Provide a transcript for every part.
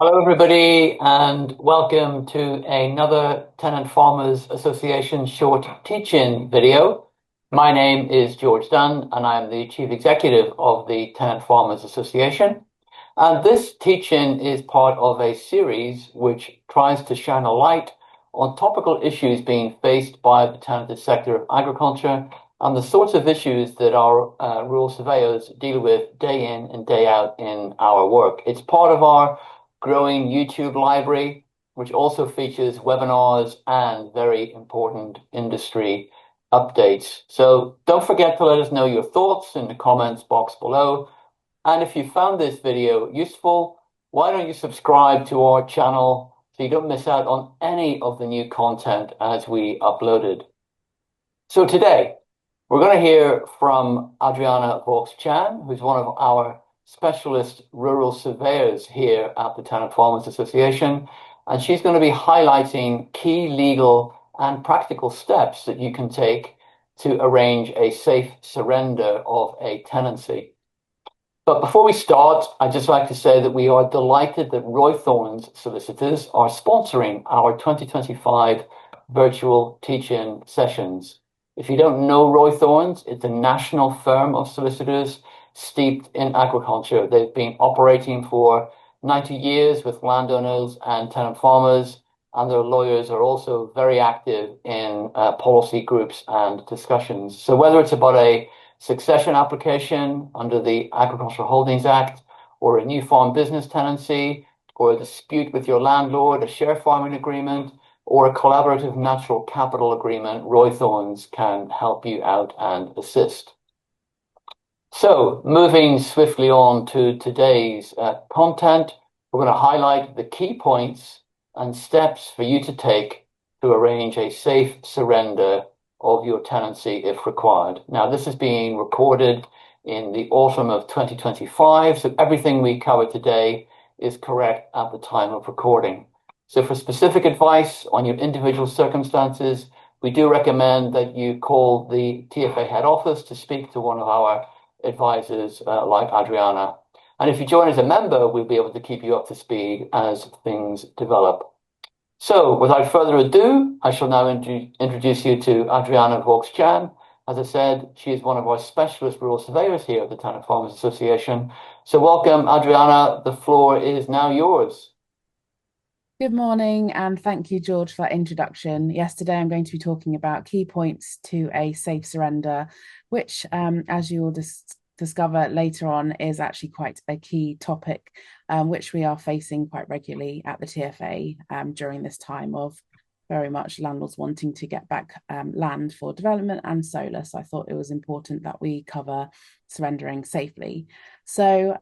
Hello, everybody, and welcome to another Tenant Farmers Association short teach-in video. My name is George Dunn, and I am the Chief Executive of the Tenant Farmers Association. And this teach-in is part of a series which tries to shine a light on topical issues being faced by the tenanted sector of agriculture and the sorts of issues that our rural surveyors deal with day in and day out in our work. It's part of our growing YouTube library, which also features webinars and very important industry updates. So don't forget to let us know your thoughts in the comments box below. And if you found this video useful, why don't you subscribe to our channel so you don't miss out on any of the new content as we upload it. So today, we're going to hear from Adriana Vaux, who's one of our specialist rural surveyors here at the Tenant Farmers Association, and she's going to be highlighting key legal and practical steps that you can take to arrange a safe surrender of a tenancy. But before we start, I'd just like to say that we are delighted that Roythorn's solicitors are sponsoring our 2025 virtual teach-in sessions. If you don't know Roythorns, it's a national firm of solicitors steeped in agriculture. They've been operating for 90 years with landowners and tenant farmers, and their lawyers are also very active in policy groups and discussions. So whether it's about a succession application under the Agricultural Holdings Act, or a new farm business tenancy, or a dispute with your landlord, a share farming agreement, or a collaborative natural capital agreement, Roythorns can help you out and assist. So moving swiftly on to today's content, we're going to highlight the key points and steps for you to take to arrange a safe surrender of your tenancy if required. Now, this is being recorded in the autumn of 2025, so everything we cover today is correct at the time of recording. So for specific advice on your individual circumstances, we do recommend that you call the TFA head office to speak to one of our advisors like Adriana. And if you join as a member, we'll be able to keep you up to speed as things develop. So without further ado, I shall now introduce you to Adriana Vaux. As I said, she is one of our specialist rural surveyors here at the Tenant Farmers Association. So welcome, Adriana. The floor is now yours. Good morning, and thank you, George, for that introduction. Yesterday, I'm going to be talking about key points to a safe surrender, which, as you will discover later on, is actually quite a key topic, which we are facing quite regularly at the TFA during this time of very much landlords wanting to get back land for development and solar. So I thought it was important that we cover surrendering safely. So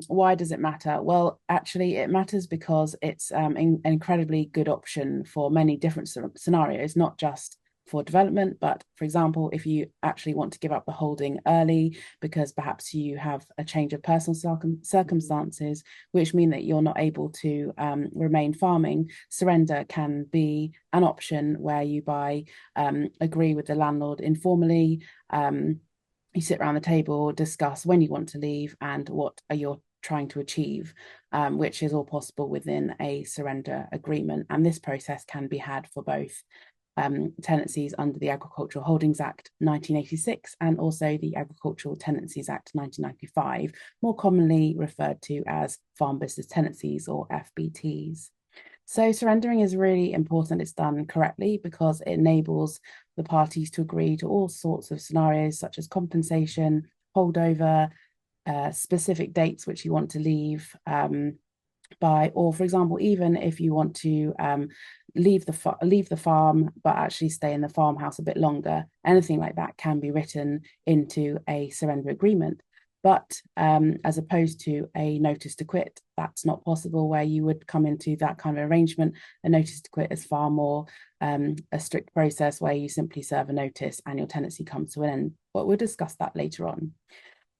why does it matter? Well, actually, it matters because it's an incredibly good option for many different scenarios, not just for development, but for example, if you actually want to give up the holding early because perhaps you have a change of personal circumstances, which mean that you're not able to remain farming, surrender can be an option where you agree with the landlord informally. You sit around the table, discuss when you want to leave and what you're trying to achieve, which is all possible within a surrender agreement. And this process can be had for both tenancies under the Agricultural Holdings Act 1986 and also the Agricultural Tenancies Act 1995, more commonly referred to as Farm Business Tenancies or FBTs. So surrendering is really important. It's done correctly because it enables the parties to agree to all sorts of scenarios such as compensation, holdover, specific dates which you want to leave by, or for example, even if you want to leave the farm but actually stay in the farmhouse a bit longer, anything like that can be written into a surrender agreement. But as opposed to a notice to quit, that's not possible where you would come into that kind of arrangement. A notice to quit is far more a strict process where you simply serve a notice and your tenancy comes to an end. But we'll discuss that later on.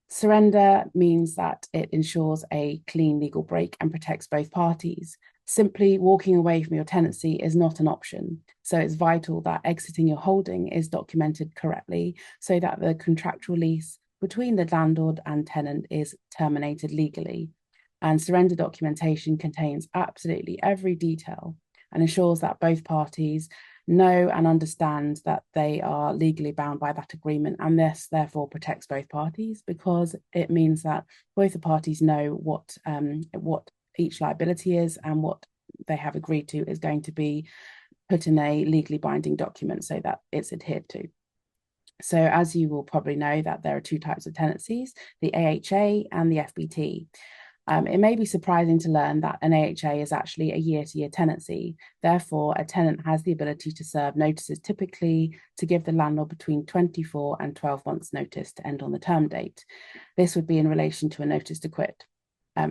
Surrender means that it ensures a clean legal break and protects both parties. Simply walking away from your tenancy is not an option. So it's vital that exiting your holding is documented correctly so that the contractual lease between the landlord and tenant is terminated legally. And surrender documentation contains absolutely every detail and ensures that both parties know and understand that they are legally bound by that agreement, and this therefore protects both parties because it means that both the parties know what each liability is and what they have agreed to is going to be put in a legally binding document so that it's adhered to. So as you will probably know that there are two types of tenancies, the AHA and the FBT. It may be surprising to learn that an AHA is actually a year-to-year tenancy. Therefore, a tenant has the ability to serve notices typically to give the landlord between 24 and 12 months notice to end on the term date. This would be in relation to a notice to quit,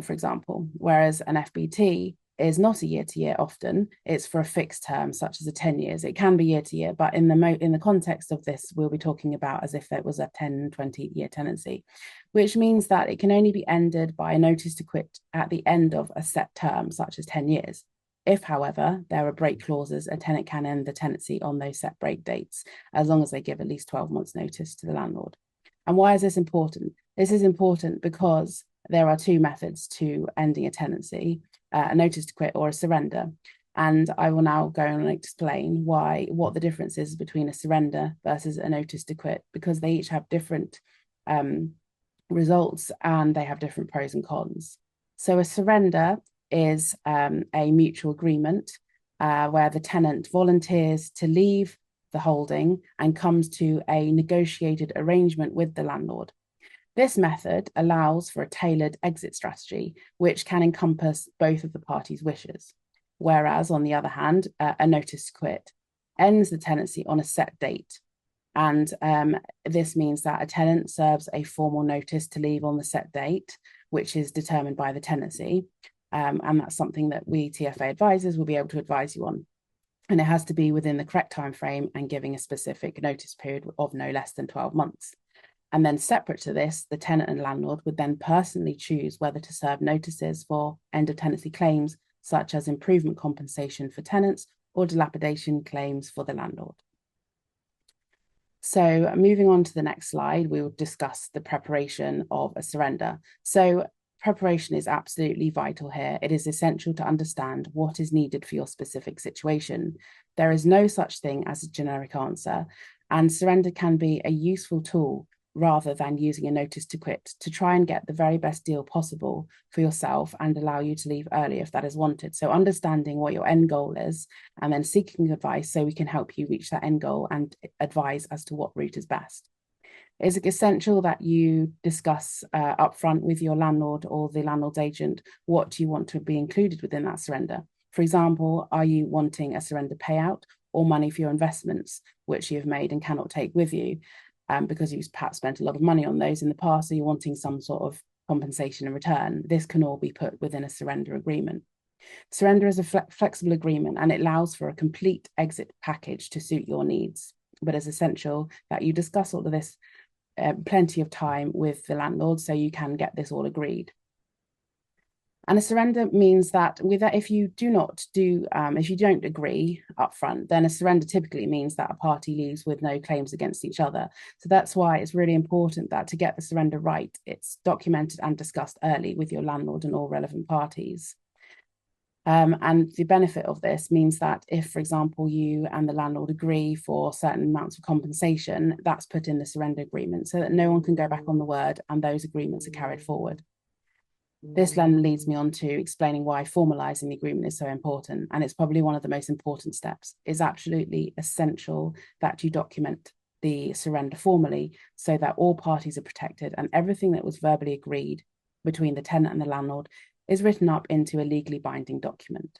for example, whereas an FBT is not a year-to-year often, it's for a fixed term, such as a 10 years. It can be year-to-year, but in the context of this, we'll be talking about as if it was a 10, 20-year tenancy, which means that it can only be ended by a notice to quit at the end of a set term, such as 10 years. If, however, there are break clauses, a tenant can end the tenancy on those set break dates, as long as they give at least 12 months notice to the landlord. And why is this important? This is important because there are two methods to ending a tenancy, a notice to quit or a surrender. And I will now go and explain what the difference is between a surrender versus a notice to quit, because they each have different results and they have different pros and cons. So a surrender is a mutual agreement where the tenant volunteers to leave the holding and comes to a negotiated arrangement with the landlord. This method allows for a tailored exit strategy, which can encompass both of the parties' wishes. Whereas, on the other hand, a notice to quit ends the tenancy on a set date. And this means that a tenant serves a formal notice to leave on the set date, which is determined by the tenancy. And that's something that we TFA advisors will be able to advise you on. And it has to be within the correct time frame and giving a specific notice period of no less than 12 months. And then separate to this, the tenant and landlord would then personally choose whether to serve notices for end of tenancy claims, such as improvement compensation for tenants or dilapidation claims for the landlord. So moving on to the next slide, we will discuss the preparation of a surrender. So preparation is absolutely vital here. It is essential to understand what is needed for your specific situation. There is no such thing as a generic answer, and surrender can be a useful tool rather than using a notice to quit to try and get the very best deal possible for yourself and allow you to leave early if that is wanted. So understanding what your end goal is and then seeking advice so we can help you reach that end goal and advise as to what route is best. It's essential that you discuss upfront with your landlord or the landlord's agent what you want to be included within that surrender. For example, are you wanting a surrender payout or money for your investments, which you've made and cannot take with you? Because you've perhaps spent a lot of money on those in the past, so you're wanting some sort of compensation in return. This can all be put within a surrender agreement. Surrender is a flexible agreement and it allows for a complete exit package to suit your needs. But it's essential that you discuss all of this plenty of time with the landlord so you can get this all agreed. And a surrender means that if you don't agree upfront, then a surrender typically means that a party leaves with no claims against each other. So that's why it's really important that to get the surrender right, it's documented and discussed early with your landlord and all relevant parties. And the benefit of this means that if, for example, you and the landlord agree for certain amounts of compensation, that's put in the surrender agreement so that no one can go back on the word and those agreements are carried forward. This then leads me on to explaining why formalising the agreement is so important. And it's probably one of the most important steps. It's absolutely essential that you document the surrender formally so that all parties are protected and everything that was verbally agreed between the tenant and the landlord is written up into a legally binding document.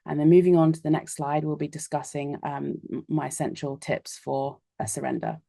And then moving on to the next slide, we'll be discussing my essential tips for a surrender.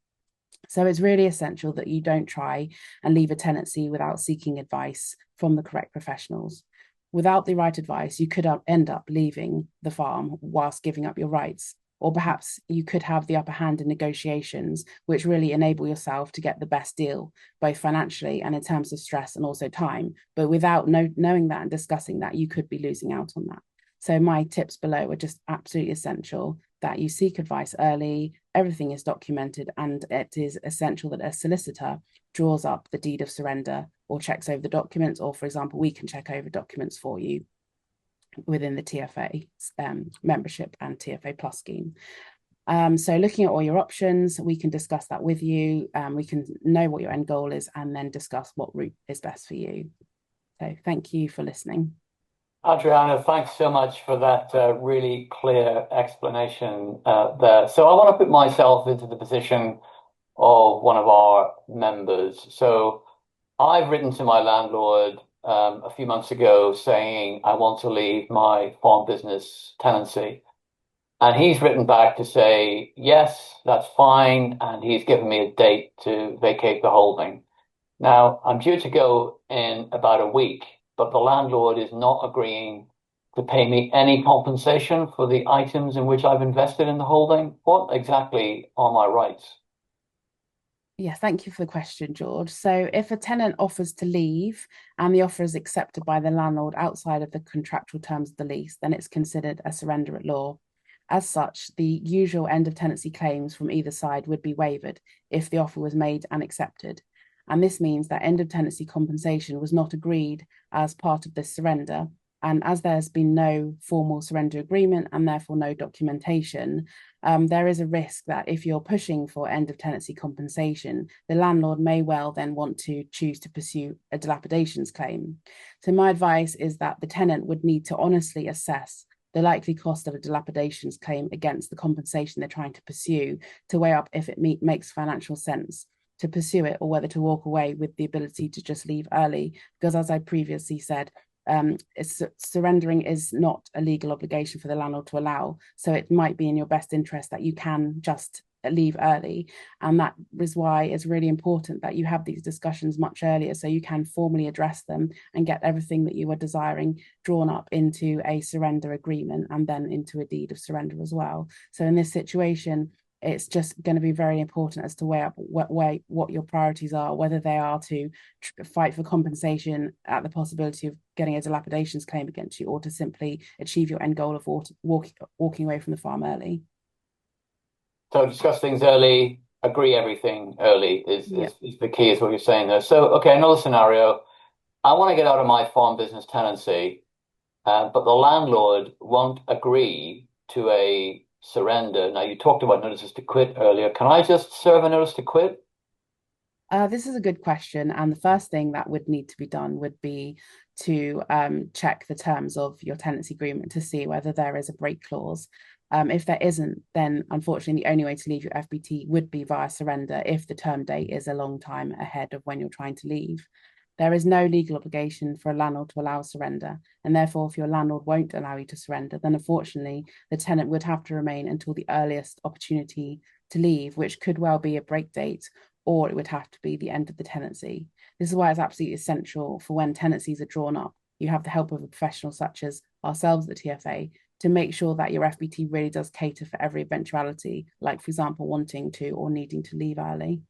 So it's really essential that you don't try and leave a tenancy without seeking advice from the correct professionals. Without the right advice, you could end up leaving the farm whilst giving up your rights. Or perhaps you could have the upper hand in negotiations, which really enable yourself to get the best deal, both financially and in terms of stress and also time. But without knowing that and discussing that, you could be losing out on that. So my tips below are just absolutely essential that you seek advice early, everything is documented, and it is essential that a solicitor draws up the deed of surrender or checks over the documents, or for example, we can check over documents for you within the TFA membership and TFA Plus scheme. So looking at all your options, we can discuss that with you. We can know what your end goal is and then discuss what route is best for you. So thank you for listening. Adriana, thanks so much for that really clear explanation there. So I want to put myself into the position of one of our members. So I've written to my landlord a few months ago saying I want to leave my farm business tenancy. And he's written back to say, yes, that's fine. And he's given me a date to vacate the holding. Now, I'm due to go in about a week, but the landlord is not agreeing to pay me any compensation for the items in which I've invested in the holding. What exactly are my rights? Yeah, thank you for the question, George. So if a tenant offers to leave and the offer is accepted by the landlord outside of the contractual terms of the lease, then it's considered a surrender at law. As such, the usual end of tenancy claims from either side would be waived if the offer was made and accepted. And this means that end of tenancy compensation was not agreed as part of this surrender. And as there's been no formal surrender agreement and therefore no documentation, there is a risk that if you're pushing for end of tenancy compensation, the landlord may well then want to choose to pursue a dilapidations claim. So my advice is that the tenant would need to honestly assess the likely cost of a dilapidations claim against the compensation they're trying to pursue to weigh up if it makes financial sense to pursue it or whether to walk away with the ability to just leave early. Because as I previously said, surrendering is not a legal obligation for the landlord to allow. So it might be in your best interest that you can just leave early. And that is why it's really important that you have these discussions much earlier so you can formally address them and get everything that you are desiring drawn up into a surrender agreement and then into a deed of surrender as well. So in this situation, it's just going to be very important as to weigh up what your priorities are, whether they are to fight for compensation at the possibility of getting a dilapidations claim against you, or to simply achieve your end goal of walking away from the farm early. So discuss things early, agree everything early is the key, is what you're saying there. So, okay, another scenario. I want to get out of my farm business tenancy, but the landlord won't agree to a surrender. Now, you talked about notices to quit earlier. Can I just serve a notice to quit? This is a good question. And the first thing that would need to be done would be to check the terms of your tenancy agreement to see whether there is a break clause. If there isn't, then unfortunately, the only way to leave your FBT would be via surrender if the term date is a long time ahead of when you're trying to leave. There is no legal obligation for a landlord to allow surrender. And therefore, if your landlord won't allow you to surrender, then unfortunately, the tenant would have to remain until the earliest opportunity to leave, which could well be a break date, or it would have to be the end of the tenancy. This is why it's absolutely essential for when tenancies are drawn up, you have the help of a professional such as ourselves at the TFA to make sure that your FBT really does cater for every eventuality, like, for example, wanting to or needing to leave early.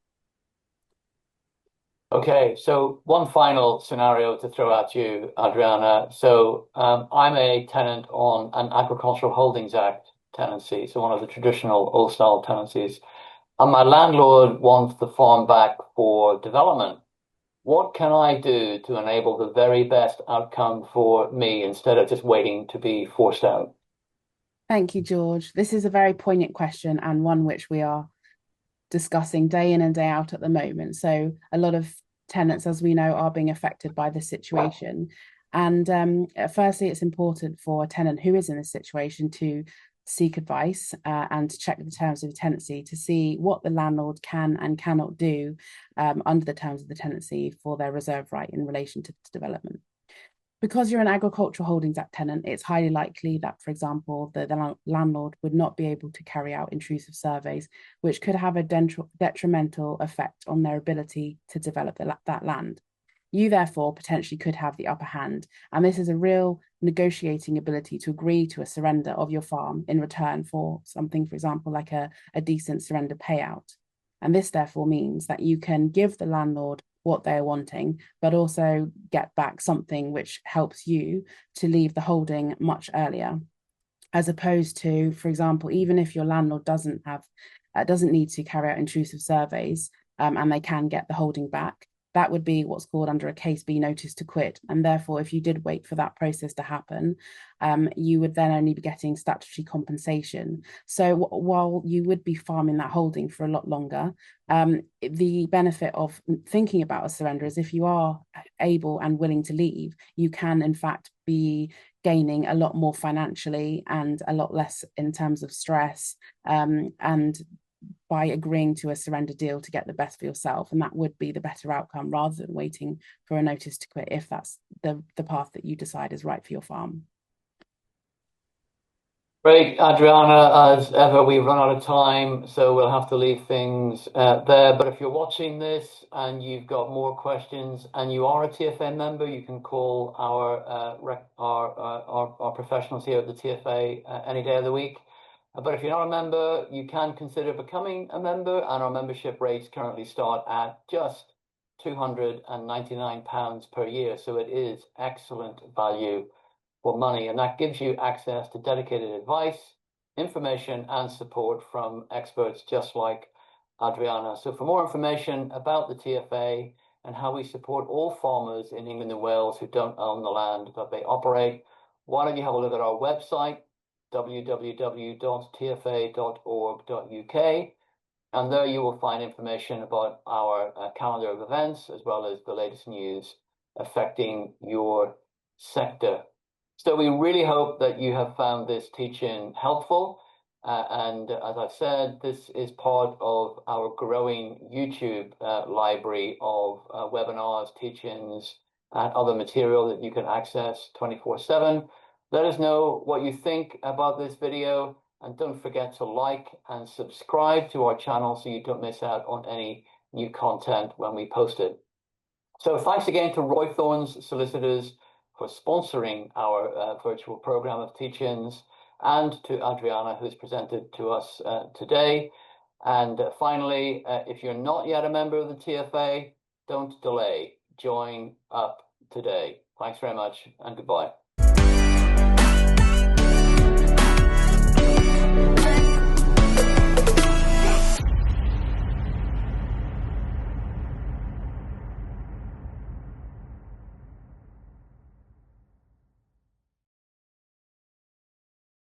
Okay, so one final scenario to throw at you, Adriana. So I'm a tenant on an Agricultural Holdings Act tenancy, so one of the traditional old-style tenancies, and my landlord wants the farm back for development. What can I do to enable the very best outcome for me instead of just waiting to be forced out? Thank you, George. This is a very poignant question and one which we are discussing day in and day out at the moment. So a lot of tenants, as we know, are being affected by this situation. And firstly, it's important for a tenant who is in this situation to seek advice and to check the terms of the tenancy to see what the landlord can and cannot do under the terms of the tenancy for their reserve right in relation to development. Because you're an Agricultural Holdings Act tenant, it's highly likely that, for example, the landlord would not be able to carry out intrusive surveys, which could have a detrimental effect on their ability to develop that land. You, therefore, potentially could have the upper hand, and this is a real negotiating ability to agree to a surrender of your farm in return for something, for example, like a decent surrender payout. And this, therefore, means that you can give the landlord what they're wanting, but also get back something which helps you to leave the holding much earlier. as opposed to, for example, even if your landlord doesn't need to carry out intrusive surveys, and they can get the holding back, that would be what's called under a case B notice to quit. And therefore, if you did wait for that process to happen, you would then only be getting statutory compensation. So while you would be farming that holding for a lot longer, the benefit of thinking about a surrender is if you are able and willing to leave, you can in fact be gaining a lot more financially and a lot less in terms of stress, and by agreeing to a surrender deal to get the best for yourself. And that would be the better outcome rather than waiting for a notice to quit if that's the path that you decide is right for your farm. Great, Adriana. As ever, we've run out of time, so we'll have to leave things there. But if you're watching this and you've got more questions and you are a TFA member, you can call our professionals here at the TFA any day of the week. But if you're not a member, you can consider becoming a member, and our membership rates currently start at just £299 per year. So it is excellent value for money, and that gives you access to dedicated advice, information, and support from experts just like Adriana. So for more information about the TFA and how we support all farmers in England and Wales who don't own the land that they operate, why don't you have a look at our website, www.tfa.org.uk, and there you will find information about our calendar of events as well as the latest news affecting your sector. So we really hope that you have found this teaching helpful. And as I've said, this is part of our growing YouTube library of webinars, teachings, and other material that you can access 24/7. Let us know what you think about this video, and don't forget to like and subscribe to our channel so you don't miss out on any new content when we post it. So thanks again to Roy Thorne's solicitors for sponsoring our virtual program of teach-ins, and to Adriana, who's presented to us today. And finally, if you're not yet a member of the TFA, don't delay. Join up today. Thanks very much, and goodbye.